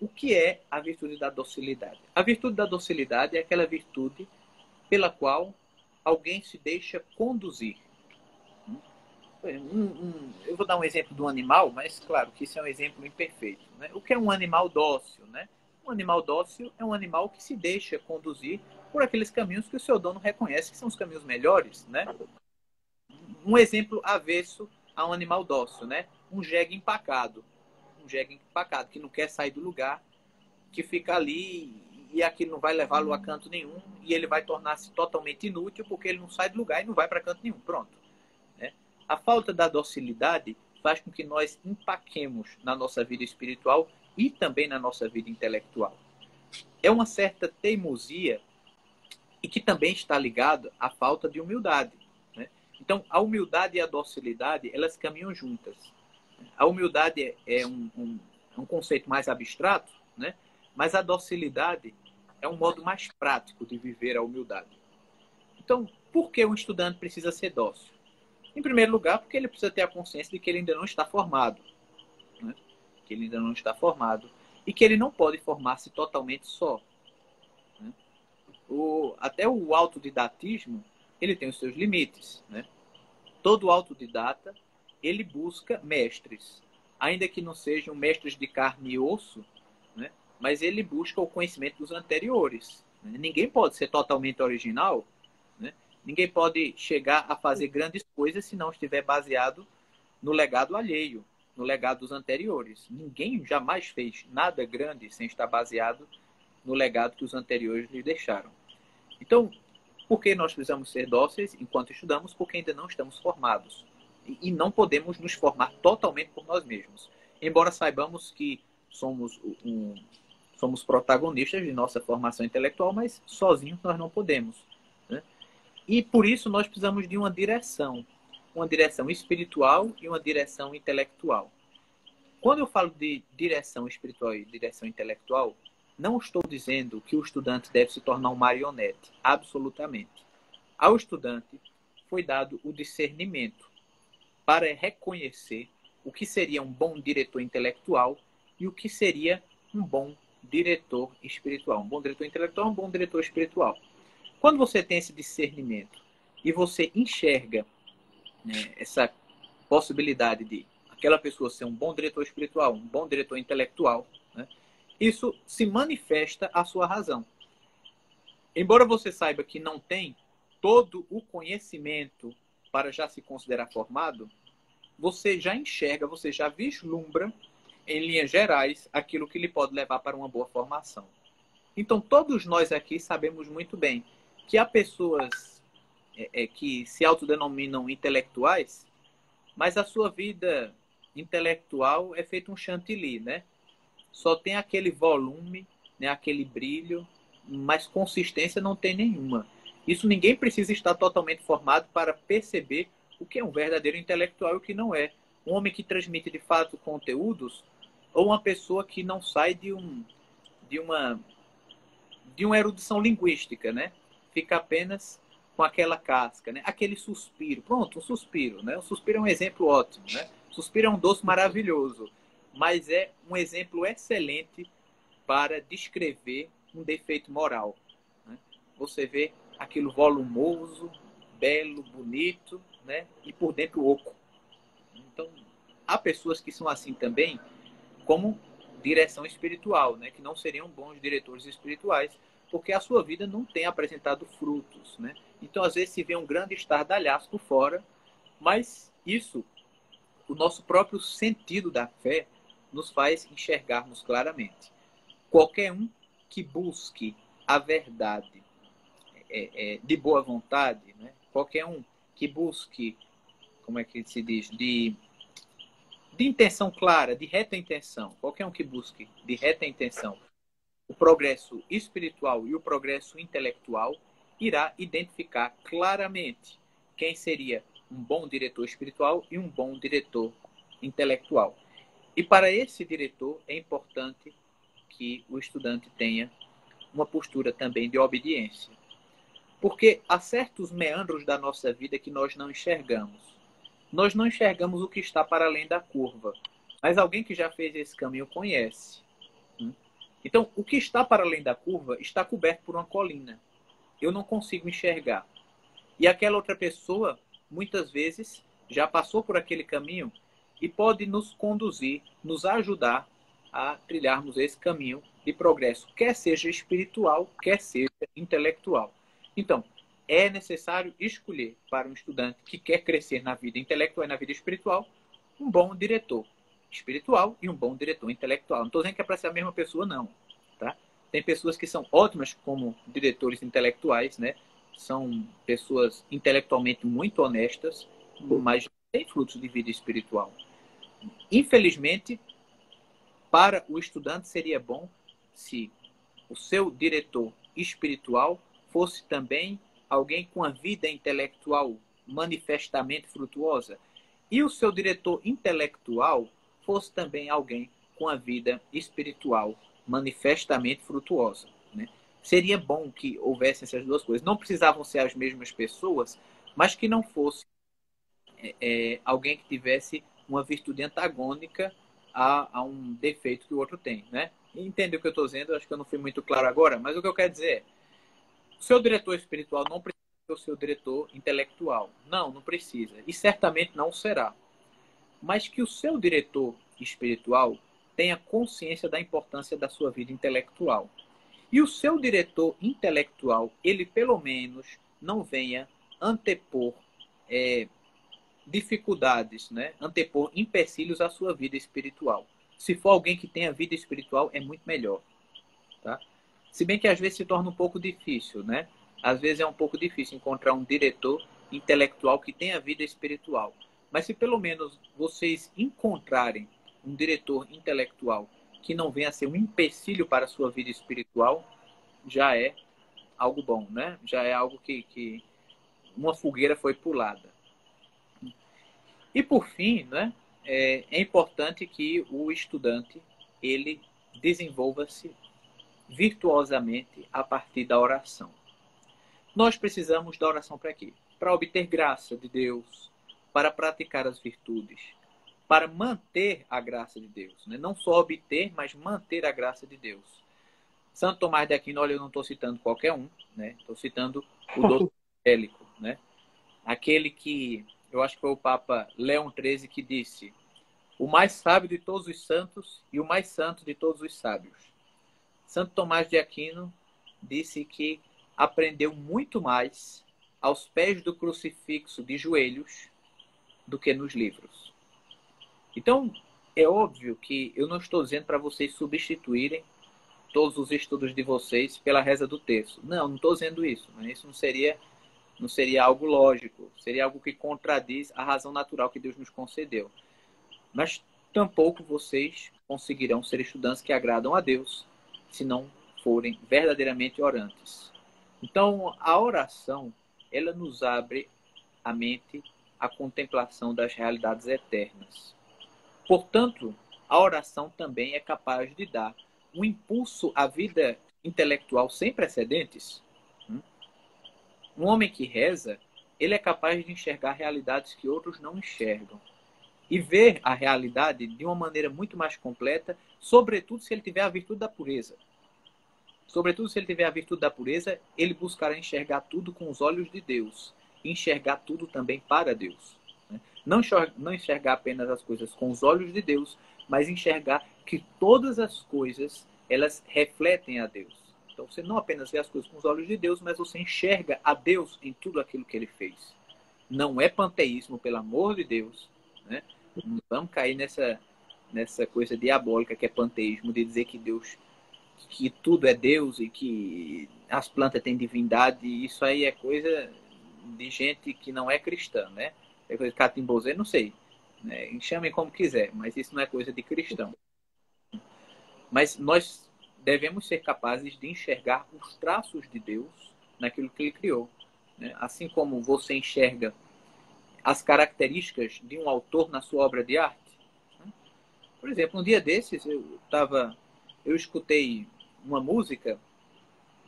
O que é a virtude da docilidade? A virtude da docilidade é aquela virtude pela qual alguém se deixa conduzir. Eu vou dar um exemplo do animal, mas claro que isso é um exemplo imperfeito, né? O que é um animal dócil, né? Um animal dócil é um animal que se deixa conduzir por aqueles caminhos que o seu dono reconhece que são os caminhos melhores, né? Um exemplo avesso a um animal dócil, né? Um jegue empacado. Um jegue empacado, que não quer sair do lugar, que fica ali e aquilo não vai levá-lo a canto nenhum e ele vai tornar-se totalmente inútil porque ele não sai do lugar e não vai para canto nenhum. Pronto. Né? A falta da docilidade faz com que nós empaquemos na nossa vida espiritual e também na nossa vida intelectual. É uma certa teimosia e que também está ligado à falta de humildade. Né? Então, a humildade e a docilidade, elas caminham juntas. A humildade é um conceito mais abstrato, né? Mas a docilidade é um modo mais prático de viver a humildade. Então, por que um estudante precisa ser dócil? Em primeiro lugar, porque ele precisa ter a consciência de que ele ainda não está formado, né? Que ele ainda não está formado e que ele não pode formar-se totalmente só. Né? Até o autodidatismo, ele tem os seus limites, né? Todo autodidata, ele busca mestres, ainda que não sejam mestres de carne e osso, né? Mas ele busca o conhecimento dos anteriores. Né? Ninguém pode ser totalmente original, né? Ninguém pode chegar a fazer grandes coisas se não estiver baseado no legado alheio, no legado dos anteriores. Ninguém jamais fez nada grande sem estar baseado no legado que os anteriores lhe deixaram. Então, por que nós precisamos ser dóceis enquanto estudamos? Porque ainda não estamos formados. E não podemos nos formar totalmente por nós mesmos. Embora saibamos que somos protagonistas de nossa formação intelectual, mas sozinhos nós não podemos. Né? E por isso nós precisamos de uma direção espiritual e uma direção intelectual. Quando eu falo de direção espiritual e direção intelectual, não estou dizendo que o estudante deve se tornar um marionete, absolutamente. Ao estudante foi dado o discernimento para reconhecer o que seria um bom diretor intelectual e o que seria um bom diretor espiritual. Um bom diretor intelectual, um bom diretor espiritual. Quando você tem esse discernimento e você enxerga, né, essa possibilidade de aquela pessoa ser um bom diretor espiritual, um bom diretor intelectual, né, isso se manifesta à sua razão. Embora você saiba que não tem todo o conhecimento para já se considerar formado, você já enxerga, você já vislumbra, em linhas gerais, aquilo que lhe pode levar para uma boa formação. Então, todos nós aqui sabemos muito bem que há pessoas que se autodenominam intelectuais, mas a sua vida intelectual é feito um chantilly, né? Só tem aquele volume, né, aquele brilho, mas consistência não tem nenhuma. Isso ninguém precisa estar totalmente formado para perceber o que é um verdadeiro intelectual e o que não é. Um homem que transmite de fato conteúdos ou uma pessoa que não sai de uma erudição linguística, né? Fica apenas com aquela casca, né? Aquele suspiro. Pronto, um suspiro, né? O suspiro é um exemplo ótimo, né? O suspiro é um doce maravilhoso, mas é um exemplo excelente para descrever um defeito moral, né? Você vê aquilo volumoso, belo, bonito, né? E por dentro oco. Então, há pessoas que são assim também, como direção espiritual, né? Que não seriam bons diretores espirituais, porque a sua vida não tem apresentado frutos, né? Então, às vezes, se vê um grande estardalhaço por fora, mas isso, o nosso próprio sentido da fé, nos faz enxergarmos claramente. Qualquer um que busque a verdade de boa vontade, né? Qualquer um que busque, como é que se diz, de intenção clara, de reta intenção, qualquer um que busque de reta intenção o progresso espiritual e o progresso intelectual, irá identificar claramente quem seria um bom diretor espiritual e um bom diretor intelectual. E para esse diretor é importante que o estudante tenha uma postura também de obediência. Porque há certos meandros da nossa vida que nós não enxergamos. Nós não enxergamos o que está para além da curva. Mas alguém que já fez esse caminho conhece. Então, o que está para além da curva está coberto por uma colina. Eu não consigo enxergar. E aquela outra pessoa, muitas vezes, já passou por aquele caminho e pode nos conduzir, nos ajudar a trilharmos esse caminho de progresso, quer seja espiritual, quer seja intelectual. Então, é necessário escolher para um estudante que quer crescer na vida intelectual e na vida espiritual, um bom diretor espiritual e um bom diretor intelectual. Não estou dizendo que é para ser a mesma pessoa, não. Tá? Tem pessoas que são ótimas como diretores intelectuais, né? São pessoas intelectualmente muito honestas, mas não têm frutos de vida espiritual. Infelizmente, para o estudante seria bom se o seu diretor espiritual fosse também alguém com a vida intelectual manifestamente frutuosa e o seu diretor intelectual fosse também alguém com a vida espiritual manifestamente frutuosa, né? Seria bom que houvessem essas duas coisas. Não precisavam ser as mesmas pessoas, mas que não fosse alguém que tivesse uma virtude antagônica a um defeito que o outro tem, né? Entendeu o que eu estou dizendo? Acho que eu não fui muito claro agora, mas o que eu quero dizer é: o seu diretor espiritual não precisa ser o seu diretor intelectual. Não, não precisa. E certamente não será. Mas que o seu diretor espiritual tenha consciência da importância da sua vida intelectual. E o seu diretor intelectual, ele pelo menos não venha antepor dificuldades, né? Antepor empecilhos à sua vida espiritual. Se for alguém que tenha vida espiritual, é muito melhor. Tá? Se bem que às vezes se torna um pouco difícil, né? Às vezes é um pouco difícil encontrar um diretor intelectual que tenha vida espiritual. Mas se pelo menos vocês encontrarem um diretor intelectual que não venha a ser um empecilho para a sua vida espiritual, já é algo bom, né? Já é algo que uma fogueira foi pulada. E por fim, né, é importante que o estudante ele desenvolva-se virtuosamente a partir da oração. Nós precisamos da oração para quê? Para obter graça de Deus, para praticar as virtudes, para manter a graça de Deus, né? Não só obter, mas manter a graça de Deus. Santo Tomás de Aquino, olha, eu não estou citando qualquer um, né? Estou citando o doutor Angélico, né? Aquele que, eu acho que foi o Papa Leão XIII que disse: o mais sábio de todos os santos e o mais santo de todos os sábios. Santo Tomás de Aquino disse que aprendeu muito mais aos pés do crucifixo de joelhos do que nos livros. Então, é óbvio que eu não estou dizendo para vocês substituírem todos os estudos de vocês pela reza do terço. Não estou dizendo isso. Né? Isso não seria algo lógico. Seria algo que contradiz a razão natural que Deus nos concedeu. Mas tampouco vocês conseguirão ser estudantes que agradam a Deus se não forem verdadeiramente orantes. Então, a oração, ela nos abre a mente a contemplação das realidades eternas. Portanto, a oração também é capaz de dar um impulso à vida intelectual sem precedentes. Um homem que reza, ele é capaz de enxergar realidades que outros não enxergam e ver a realidade de uma maneira muito mais completa, sobretudo se ele tiver a virtude da pureza. Sobretudo se ele tiver a virtude da pureza, ele buscará enxergar tudo com os olhos de Deus, e enxergar tudo também para Deus. Não enxergar apenas as coisas com os olhos de Deus, mas enxergar que todas as coisas, elas refletem a Deus. Então você não apenas vê as coisas com os olhos de Deus, mas você enxerga a Deus em tudo aquilo que ele fez. Não é panteísmo, pelo amor de Deus. Né? Não vamos cair nessa coisa diabólica que é panteísmo, de dizer que Deus, que tudo é Deus e que as plantas têm divindade. Isso aí é coisa de gente que não é cristã, né? É coisa de catimbozê, não sei. Né? Chamem como quiser, mas isso não é coisa de cristão. Mas nós devemos ser capazes de enxergar os traços de Deus naquilo que ele criou. Né? Assim como você enxerga as características de um autor na sua obra de arte. Por exemplo, um dia desses eu escutei uma música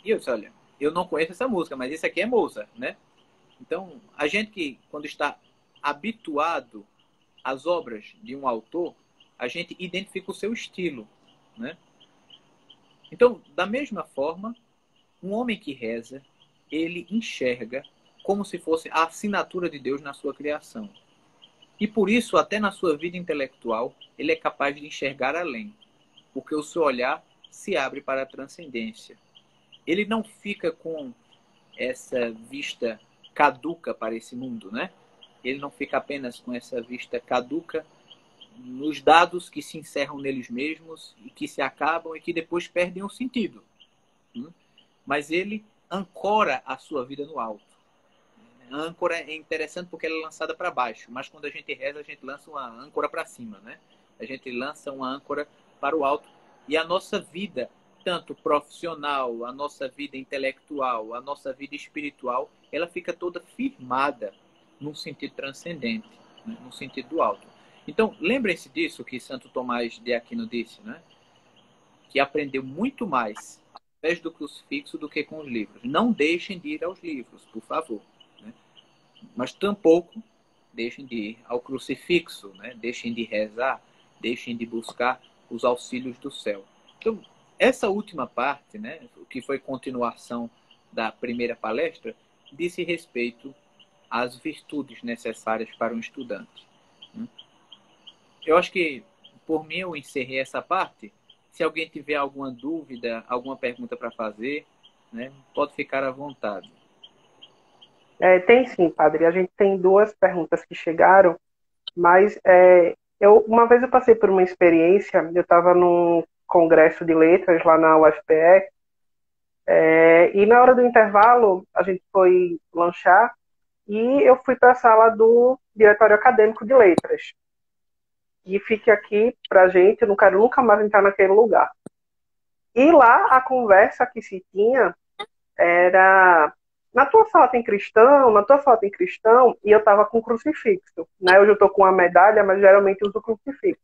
e eu disse, olha, eu não conheço essa música, mas isso aqui é Mozart, né? Então, a gente que, quando está habituado às obras de um autor, a gente identifica o seu estilo, né? Então, da mesma forma, um homem que reza, ele enxerga como se fosse a assinatura de Deus na sua criação. E por isso, até na sua vida intelectual, ele é capaz de enxergar além, porque o seu olhar se abre para a transcendência. Ele não fica com essa vista caduca para esse mundo, né? Ele não fica apenas com essa vista caduca nos dados que se encerram neles mesmos e que se acabam e que depois perdem o sentido. Mas ele ancora a sua vida no alto. A âncora é interessante porque ela é lançada para baixo, mas quando a gente reza, a gente lança uma âncora para cima, né? A gente lança uma âncora para o alto. E a nossa vida, tanto profissional, a nossa vida intelectual, a nossa vida espiritual, ela fica toda firmada num sentido transcendente, né? No sentido do alto. Então, lembrem-se disso que Santo Tomás de Aquino disse, né? Que aprendeu muito mais através do crucifixo do que com os livros. Não deixem de ir aos livros, por favor. Né? Mas tampouco deixem de ir ao crucifixo, né? Deixem de rezar, deixem de buscar os auxílios do céu. Então, essa última parte, né, que foi continuação da primeira palestra, disse respeito às virtudes necessárias para um estudante. Eu acho que, por mim, eu encerrei essa parte. Se alguém tiver alguma dúvida, alguma pergunta para fazer, né, pode ficar à vontade. Tem sim, padre. A gente tem duas perguntas que chegaram, mas uma vez eu passei por uma experiência, eu estava num congresso de letras lá na UFPE, e na hora do intervalo a gente foi lanchar e eu fui para a sala do diretório acadêmico de letras. E fique aqui pra gente, eu não quero nunca mais entrar naquele lugar. E lá a conversa que se tinha era: na tua sala tem cristão, na tua sala tem cristão, e eu estava com crucifixo, né? Hoje eu estou com uma medalha, mas geralmente uso crucifixo.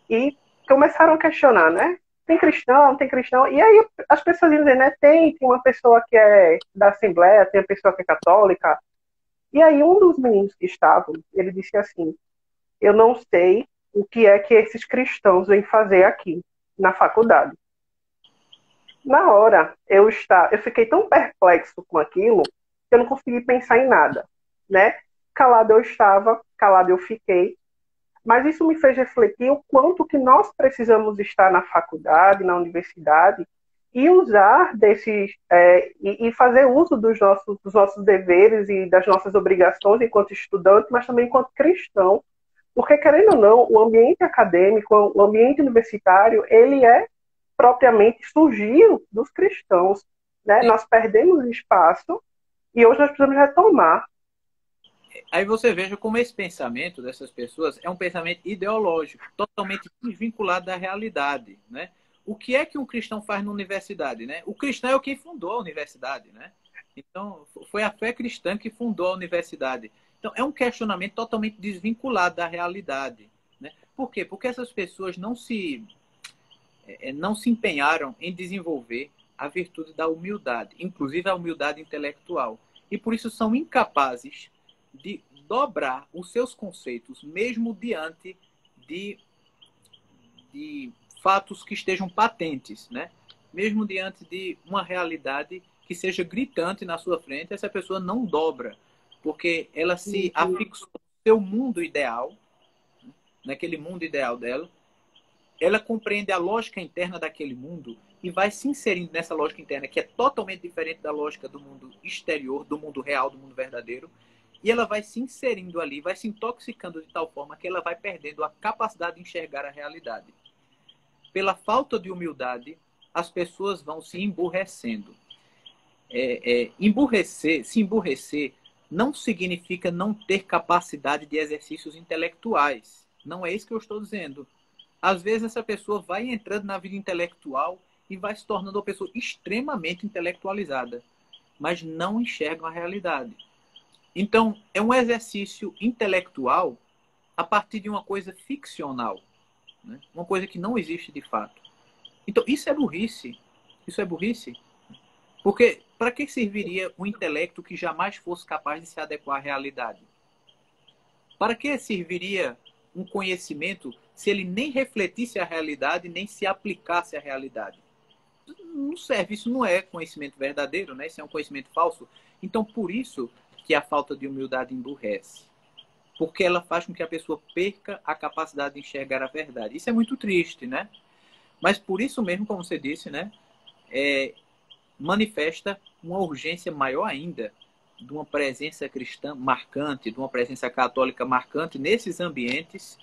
E começaram a questionar, né? Tem cristão, não tem cristão? E aí as pessoas dizem, né? Tem uma pessoa que é da Assembleia, tem uma pessoa que é católica. E aí um dos meninos que estavam, ele disse assim: eu não sei o que é que esses cristãos vêm fazer aqui na faculdade. Na hora, eu fiquei tão perplexo com aquilo que eu não consegui pensar em nada, né? Calado eu estava, calado eu fiquei, mas isso me fez refletir o quanto que nós precisamos estar na faculdade, na universidade, e usar e fazer uso dos nossos deveres e das nossas obrigações enquanto estudante, mas também enquanto cristão, porque, querendo ou não, o ambiente acadêmico, o ambiente universitário, ele propriamente surgiu dos cristãos, né? Nós perdemos espaço e hoje nós precisamos retomar. Aí você veja como esse pensamento dessas pessoas é um pensamento ideológico, totalmente desvinculado da realidade, né? O que é que um cristão faz na universidade, né? O cristão é o que fundou a universidade, né? Então, foi a fé cristã que fundou a universidade. Então, é um questionamento totalmente desvinculado da realidade. Né? Por quê? Porque essas pessoas não se empenharam em desenvolver a virtude da humildade, inclusive a humildade intelectual. E por isso são incapazes de dobrar os seus conceitos, mesmo diante de fatos que estejam patentes, né? Mesmo diante de uma realidade que seja gritante na sua frente, essa pessoa não dobra, porque ela se afixou no seu mundo ideal, naquele mundo ideal dela, ela compreende a lógica interna daquele mundo e vai se inserindo nessa lógica interna, que é totalmente diferente da lógica do mundo exterior, do mundo real, do mundo verdadeiro, e ela vai se inserindo ali, vai se intoxicando de tal forma que ela vai perdendo a capacidade de enxergar a realidade. Pela falta de humildade, as pessoas vão se emburrecendo. Se emburrecer não significa não ter capacidade de exercícios intelectuais. Não é isso que eu estou dizendo. Às vezes essa pessoa vai entrando na vida intelectual e vai se tornando uma pessoa extremamente intelectualizada, mas não enxerga a realidade. Então, é um exercício intelectual a partir de uma coisa ficcional, né? Uma coisa que não existe de fato. Então, isso é burrice. Isso é burrice. Porque para que serviria um intelecto que jamais fosse capaz de se adequar à realidade? Para que serviria um conhecimento se ele nem refletisse a realidade, nem se aplicasse à realidade? Não serve, isso não é conhecimento verdadeiro, né? Isso é um conhecimento falso. Então, por isso que a falta de humildade emburrece. Porque ela faz com que a pessoa perca a capacidade de enxergar a verdade. Isso é muito triste, né? Mas por isso mesmo, como você disse, né? Manifesta uma urgência maior ainda de uma presença cristã marcante, de uma presença católica marcante nesses ambientes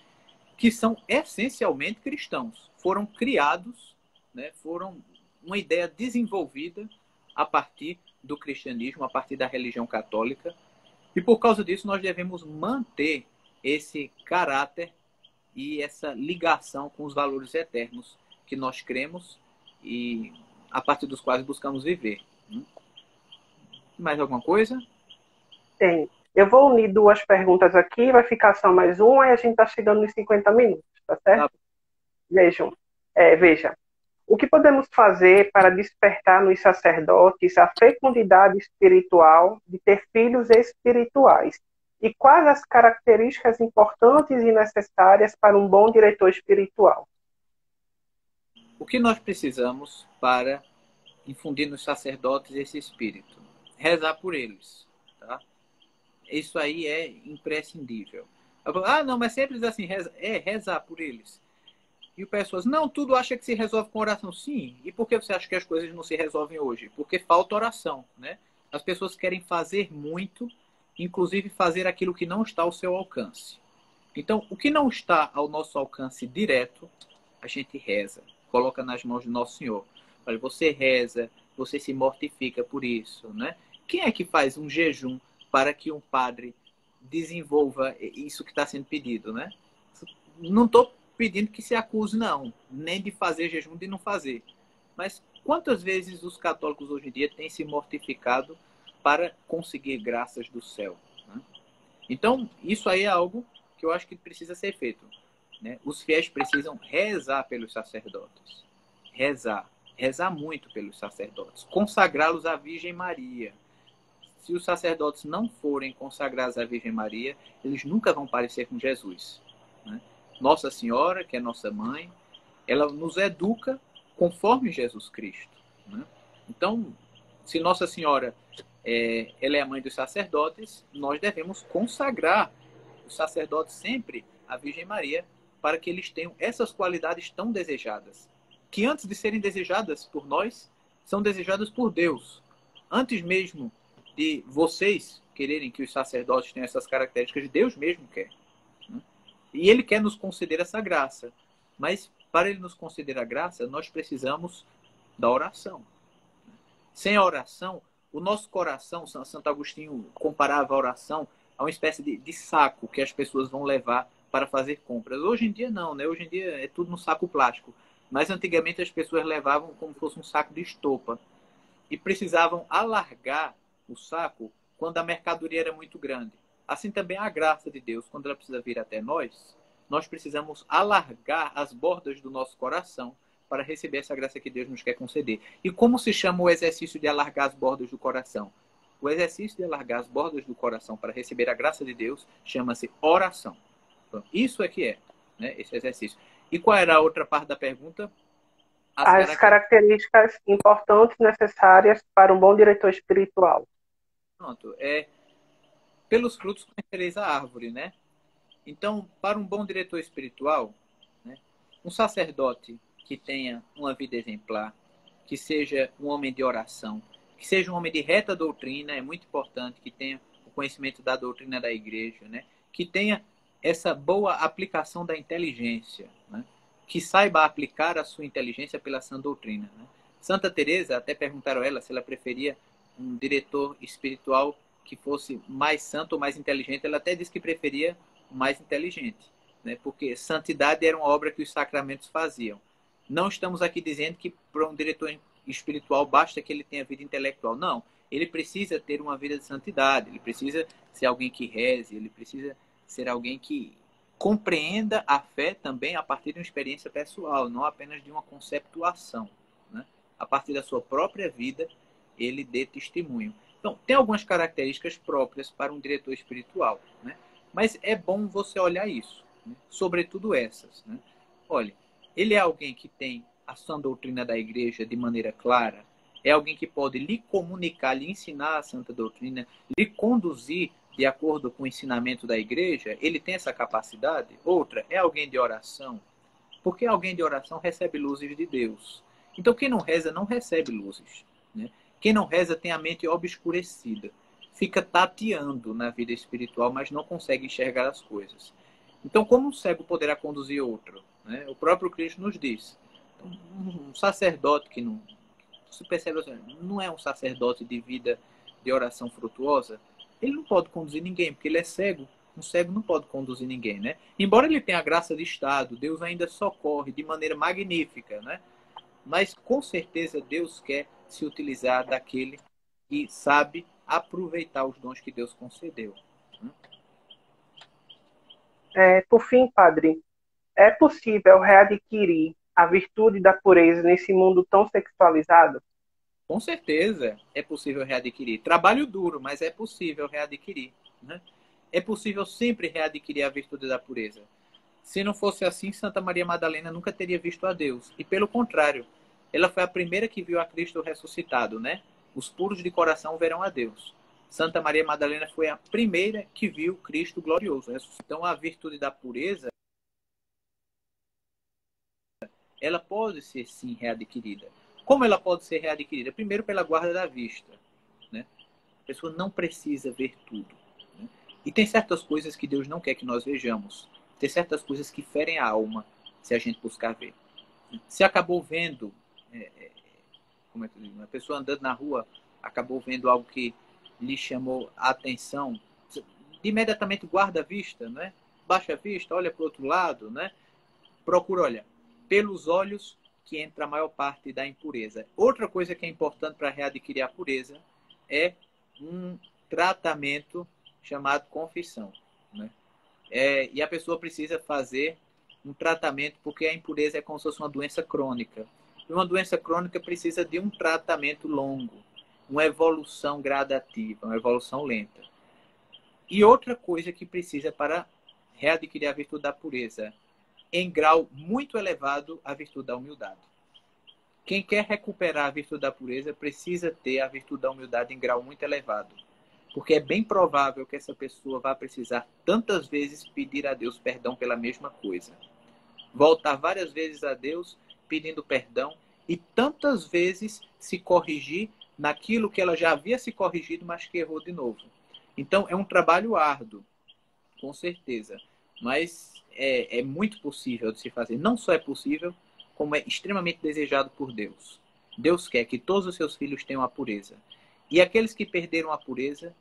que são essencialmente cristãos. Foram criados, né? Foram uma ideia desenvolvida a partir do cristianismo, a partir da religião católica. E por causa disso nós devemos manter esse caráter e essa ligação com os valores eternos que nós cremos e a partir dos quais buscamos viver. Mais alguma coisa? Tem. Eu vou unir duas perguntas aqui, vai ficar só mais uma e a gente está chegando nos 50 minutos, tá certo? Tá. Veja. O que podemos fazer para despertar nos sacerdotes a fecundidade espiritual de ter filhos espirituais? E quais as características importantes e necessárias para um bom diretor espiritual? O que nós precisamos para infundir nos sacerdotes esse espírito? Rezar por eles, tá? Isso aí é imprescindível. Não, mas sempre diz assim, rezar por eles. E o pessoal diz, não, tudo acha que se resolve com oração. Sim, e por que você acha que as coisas não se resolvem hoje? Porque falta oração, né? As pessoas querem fazer muito, inclusive fazer aquilo que não está ao seu alcance. Então, o que não está ao nosso alcance direto, a gente reza, coloca nas mãos do Nosso Senhor. Olha, você reza, você se mortifica por isso, né? Quem é que faz um jejum para que um padre desenvolva isso que está sendo pedido, né? Não estou pedindo que se acuse, não, nem de fazer jejum, de não fazer. Mas quantas vezes os católicos hoje em dia têm se mortificado para conseguir graças do céu, né? Então, isso aí é algo que eu acho que precisa ser feito, né? Os fiéis precisam rezar pelos sacerdotes. Rezar muito pelos sacerdotes. Consagrá-los à Virgem Maria. Se os sacerdotes não forem consagrados à Virgem Maria, eles nunca vão parecer com Jesus, né? Nossa Senhora, que é nossa mãe, ela nos educa conforme Jesus Cristo, né? Então, se Nossa Senhora ela é a mãe dos sacerdotes, nós devemos consagrar os sacerdotes sempre à Virgem Maria para que eles tenham essas qualidades tão desejadas, que antes de serem desejadas por nós, são desejadas por Deus. Antes mesmo de vocês quererem que os sacerdotes tenham essas características, Deus mesmo quer, né? E Ele quer nos conceder essa graça. Mas para Ele nos conceder a graça, nós precisamos da oração. Sem a oração, o nosso coração, Santo Agostinho comparava a oração a uma espécie de saco que as pessoas vão levar para fazer compras. Hoje em dia não, né? Hoje em dia é tudo no saco plástico. Mas antigamente as pessoas levavam como se fosse um saco de estopa. E precisavam alargar o saco quando a mercadoria era muito grande. Assim também a graça de Deus, quando ela precisa vir até nós, nós precisamos alargar as bordas do nosso coração para receber essa graça que Deus nos quer conceder. E como se chama o exercício de alargar as bordas do coração? O exercício de alargar as bordas do coração para receber a graça de Deus chama-se oração. Então, isso é que é, né, esse exercício. E qual era a outra parte da pergunta? As características importantes necessárias para um bom diretor espiritual. Pronto. Pelos frutos conhecereis a árvore, né? Então, para um bom diretor espiritual, né, um sacerdote que tenha uma vida exemplar, que seja um homem de oração, que seja um homem de reta doutrina, é muito importante, que tenha o conhecimento da doutrina da igreja, né, que tenha essa boa aplicação da inteligência, né, que saiba aplicar a sua inteligência pela sã doutrina. Né. Santa Teresa, até perguntaram a ela se ela preferia um diretor espiritual que fosse mais santo ou mais inteligente. Ela até disse que preferia o mais inteligente, né? Porque santidade era uma obra que os sacramentos faziam. Não estamos aqui dizendo que para um diretor espiritual basta que ele tenha vida intelectual. Não, ele precisa ter uma vida de santidade, ele precisa ser alguém que reze, ele precisa ser alguém que compreenda a fé também a partir de uma experiência pessoal, não apenas de uma conceptuação, né? A partir da sua própria vida, ele dê testemunho. Então, tem algumas características próprias para um diretor espiritual, né? Mas é bom você olhar isso, né? Sobretudo essas, né? Olha, ele é alguém que tem a sã doutrina da igreja de maneira clara, é alguém que pode lhe comunicar, lhe ensinar a santa doutrina, lhe conduzir de acordo com o ensinamento da igreja, ele tem essa capacidade. Outra, é alguém de oração, porque alguém de oração recebe luzes de Deus. Então, quem não reza não recebe luzes, né? Quem não reza tem a mente obscurecida, fica tateando na vida espiritual, mas não consegue enxergar as coisas. Então, como um cego poderá conduzir outro? Né? O próprio Cristo nos diz. Um sacerdote que não... Você percebe, não é um sacerdote de vida de oração frutuosa, ele não pode conduzir ninguém, porque ele é cego. Um cego não pode conduzir ninguém, né? Embora ele tenha a graça de Estado, Deus ainda socorre de maneira magnífica, né? Mas com certeza Deus quer se utilizar daquele que sabe aproveitar os dons que Deus concedeu. Por fim, padre, é possível readquirir a virtude da pureza nesse mundo tão sexualizado? Com certeza é possível readquirir. Trabalho duro, mas é possível readquirir, né? É possível sempre readquirir a virtude da pureza. Se não fosse assim, Santa Maria Madalena nunca teria visto a Deus. E pelo contrário, ela foi a primeira que viu a Cristo ressuscitado, né? Os puros de coração verão a Deus. Santa Maria Madalena foi a primeira que viu Cristo glorioso. Então, a virtude da pureza, ela pode ser, sim, readquirida. Como ela pode ser readquirida? Primeiro, pela guarda da vista, né? A pessoa não precisa ver tudo, né? E tem certas coisas que Deus não quer que nós vejamos. Tem certas coisas que ferem a alma se a gente buscar ver. Se acabou vendo, como é que eu digo? Uma pessoa andando na rua acabou vendo algo que lhe chamou a atenção, imediatamente guarda a vista, né? Baixa a vista, olha para o outro lado, né? Procura olhar. Pelos olhos que entra a maior parte da impureza. Outra coisa que é importante para readquirir a pureza é um tratamento chamado confissão, né? E a pessoa precisa fazer um tratamento, porque a impureza é como se fosse uma doença crônica. E uma doença crônica precisa de um tratamento longo, uma evolução gradativa, uma evolução lenta. E outra coisa que precisa para readquirir a virtude da pureza, em grau muito elevado, a virtude da humildade. Quem quer recuperar a virtude da pureza precisa ter a virtude da humildade em grau muito elevado. Porque é bem provável que essa pessoa vá precisar tantas vezes pedir a Deus perdão pela mesma coisa. Voltar várias vezes a Deus pedindo perdão e tantas vezes se corrigir naquilo que ela já havia se corrigido, mas que errou de novo. Então, é um trabalho árduo, com certeza. Mas é muito possível de se fazer. Não só é possível, como é extremamente desejado por Deus. Deus quer que todos os seus filhos tenham a pureza. E aqueles que perderam a pureza,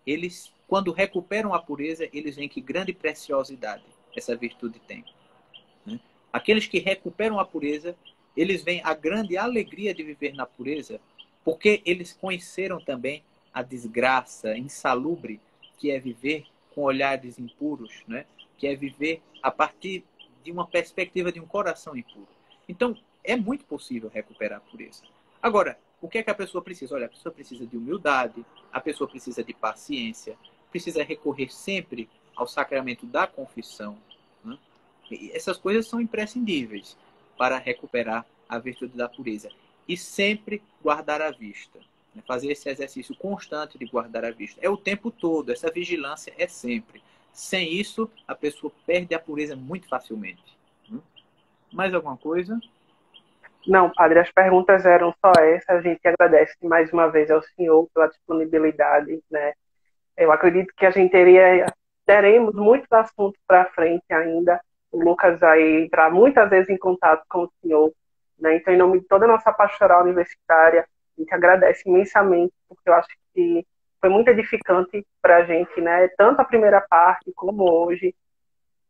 eles, quando recuperam a pureza, eles veem que grande preciosidade essa virtude tem. Aqueles que recuperam a pureza, eles veem a grande alegria de viver na pureza, porque eles conheceram também a desgraça insalubre que é viver com olhares impuros, né? Que é viver a partir de uma perspectiva de um coração impuro. Então, é muito possível recuperar a pureza. Agora, o que é que a pessoa precisa? Olha, a pessoa precisa de humildade, a pessoa precisa de paciência, precisa recorrer sempre ao sacramento da confissão, né? E essas coisas são imprescindíveis para recuperar a virtude da pureza. E sempre guardar a vista, né? Fazer esse exercício constante de guardar a vista. É o tempo todo, essa vigilância é sempre. Sem isso, a pessoa perde a pureza muito facilmente. Mais alguma coisa? Não, padre, as perguntas eram só essas. A gente agradece mais uma vez ao senhor pela disponibilidade, né? Eu acredito que a gente teremos muitos assuntos para frente ainda. O Lucas vai entrar muitas vezes em contato com o senhor, né? Então, em nome de toda a nossa pastoral universitária, a gente agradece imensamente, porque eu acho que foi muito edificante para a gente, né? Tanto a primeira parte como hoje.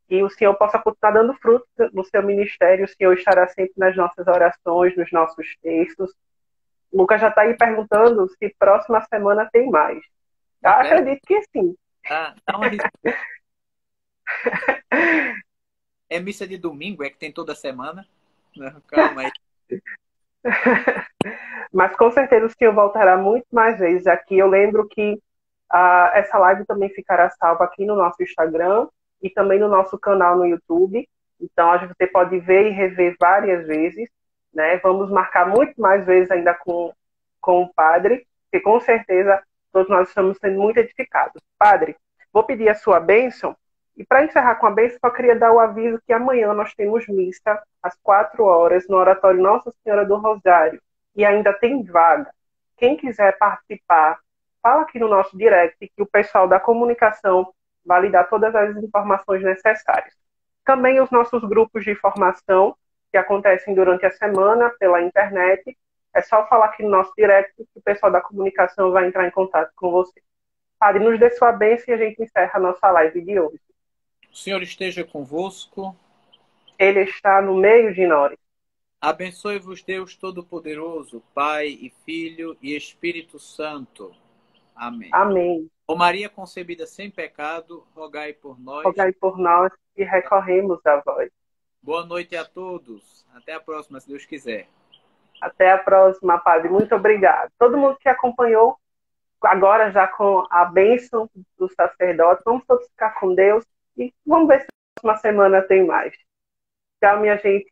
Que o Senhor possa continuar dando frutos no seu ministério. O Senhor estará sempre nas nossas orações, nos nossos textos. O Lucas já está aí perguntando se próxima semana tem mais. Eu acredito que sim. Dá uma risada. É missa de domingo, é que tem toda semana? Não, calma aí. Mas com certeza o Senhor voltará muito mais vezes aqui. Eu lembro que essa live também ficará salva aqui no nosso Instagram e também no nosso canal no YouTube. Então, você pode ver e rever várias vezes, né? Vamos marcar muito mais vezes ainda com o padre, porque com certeza todos nós estamos sendo muito edificados. Padre, vou pedir a sua bênção. E para encerrar com a bênção, só queria dar o aviso que amanhã nós temos missa às 4 horas no Oratório Nossa Senhora do Rosário. E ainda tem vaga. Quem quiser participar, fala aqui no nosso direct que o pessoal da comunicação vai lhe dar todas as informações necessárias. Também os nossos grupos de formação que acontecem durante a semana pela internet. É só falar aqui no nosso direct que o pessoal da comunicação vai entrar em contato com você. Padre, nos dê sua bênção e a gente encerra a nossa live de hoje. O Senhor esteja convosco. Ele está no meio de nós. Abençoe-vos Deus Todo-Poderoso, Pai e Filho e Espírito Santo. Amém. Amém. Ó Maria concebida sem pecado, rogai por nós. Rogai por nós e recorremos a vós. Boa noite a todos. Até a próxima, se Deus quiser. Até a próxima, Padre. Muito obrigado. Todo mundo que acompanhou, agora já com a bênção do sacerdote, vamos todos ficar com Deus e vamos ver se na próxima semana tem mais. Tchau, minha gente.